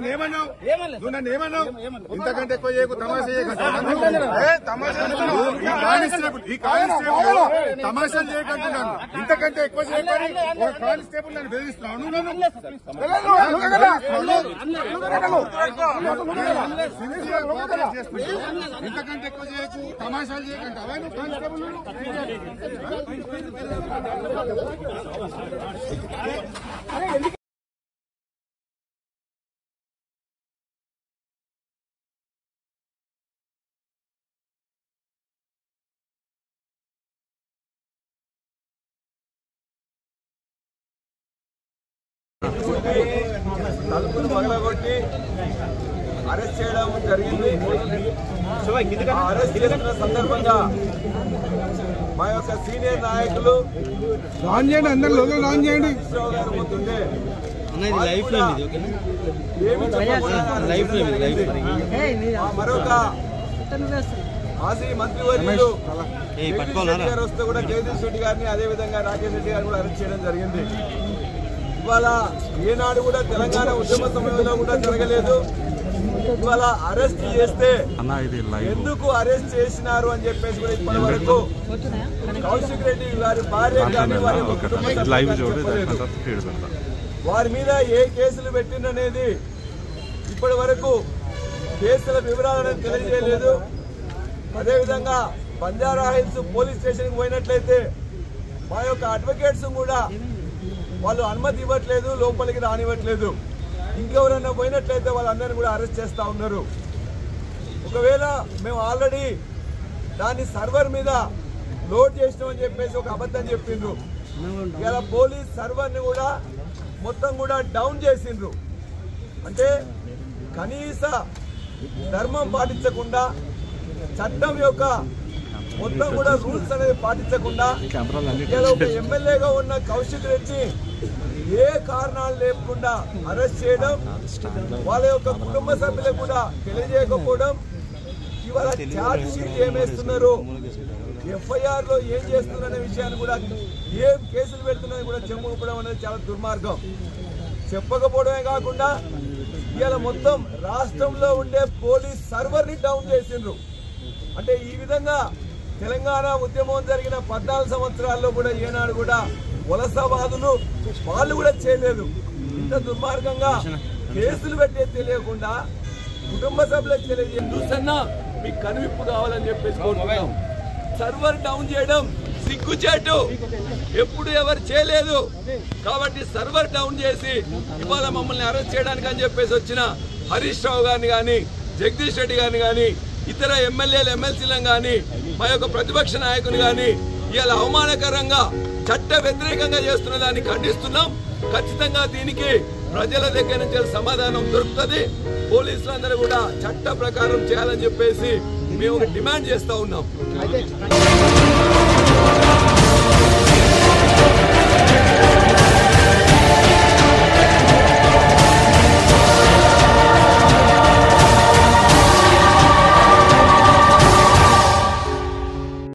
నన్ను ఏమన్నావు ఇంతకంటే ఎక్కువ చేయకు తమాషా ఈ కానిస్టేబుల్ తమాషాలు చేయకంటున్నాను ఇంతకంటే ఎక్కువ చేయకని ఒక కానిస్టేబుల్ నన్ను బెదిరిస్తున్నాను ఇంతకంటే ఎక్కువ చేయకు తమాషాలు చేయకంటే అవన్నీ కానిస్టేబుల్ తలుపులు పగలగొట్టి అరెస్ట్ చేయడం జరిగింది. అరెస్ట్ చేసిన సందర్భంగా మా యొక్క సీనియర్ నాయకులు గారు పోతుంటే మరొక మాజీ మంత్రివర్యులు గారు వస్తే కూడా జగదీష్ రెడ్డి గారిని అదేవిధంగా రాకేష్ రెడ్డి గారిని కూడా అరెస్ట్ చేయడం జరిగింది. ఇవాళ ఏనాడు కూడా తెలంగాణ ఉద్యమ సమయంలో కూడా జరగలేదు. ఇవాళ అరెస్ట్ చేస్తే ఎందుకు అరెస్ట్ చేసినారు అని చెప్పేసి కూడా ఇప్పటి వరకు కౌశిక్ రెడ్డి వారి భార్య కానీ వారి మీద ఏ కేసులు పెట్టిందనేది ఇప్పటి వరకు కేసుల వివరాలను తెలియజేయలేదు. అదేవిధంగా బంజారా హిల్స్ పోలీస్ స్టేషన్కి పోయినట్లయితే మా యొక్క అడ్వకేట్స్ కూడా వాళ్ళు అనుమతి ఇవ్వట్లేదు, లోపలికి రానివ్వట్లేదు. ఇంకెవరైనా పోయినట్లయితే వాళ్ళందరినీ కూడా అరెస్ట్ చేస్తూ ఉన్నారు. ఒకవేళ మేము ఆల్రెడీ దాన్ని సర్వర్ మీద లోడ్ చేసినామని చెప్పేసి ఒక అబద్ధం చెప్పిండ్రు. ఇలా పోలీస్ సర్వర్ని కూడా మొత్తం కూడా డౌన్ చేసిండ్రు. అంటే కనీస ధర్మం పాటించకుండా చట్టం యొక్క మొత్తం కూడా రూల్స్ అనేది పాటించకుండా ఒక ఎమ్మెల్యేగా ఉన్న కౌశిక్ రెడ్డి ఏ కారణాలు లేకుండా అరెస్ట్ చేయడం, వాళ్ళ యొక్క కుటుంబ సభ్యులకు కూడా తెలియజేయకపోవడం, ఇవాళ ఛార్జ్ షీట్ ఏమేస్తున్నారు, ఎఫ్ఐఆర్ లో ఏం చేస్తున్నారనే విషయాన్ని కూడా ఏం కేసులు పెడుతున్నారని కూడా చెప్పకపోవడం అనేది చాలా దుర్మార్గం. చెప్పకపోవడమే కాకుండా ఇవాళ మొత్తం రాష్ట్రంలో ఉండే పోలీస్ సర్వర్ ని డౌన్ చేసిండ్రు. అంటే ఈ విధంగా తెలంగాణ ఉద్యమం జరిగిన 14 సంవత్సరాల్లో కూడా ఏనాడు కూడా వలసవాదులు వాళ్ళు కూడా చేయలేదు. ఇంత దుర్మార్గంగా కేసులు పెట్టే తెలియకుండా కుటుంబ సభ్యులకు తెలియజేస్తున్నా మీకు కనువిప్పు కావాలని చెప్పేసి కోరుతున్నాం. సర్వర్ డౌన్ చేయడం సిగ్గుచేటు, ఎప్పుడు ఎవరు చేయలేదు. కాబట్టి సర్వర్ డౌన్ చేసి ఇవాళ మమ్మల్ని అరెస్ట్ చేయడానికి అని చెప్పేసి వచ్చిన హరీష్ రావు గారిని కానీ, జగదీష్ రెడ్డి గారిని కానీ, ఇతర ఎమ్మెల్యేలు ఎమ్మెల్సీలను కానీ, మా యొక్క ప్రతిపక్ష నాయకుని కానీ ఇవాళ అవమానకరంగా చట్ట వ్యతిరేకంగా చేస్తున్న దాన్ని ఖండిస్తున్నాం. ఖచ్చితంగా దీనికి ప్రజల దగ్గర నుంచి సమాధానం దొరుకుతుంది. పోలీసులందరూ కూడా చట్ట ప్రకారం చేయాలని చెప్పేసి మేము డిమాండ్ చేస్తా ఉన్నాం.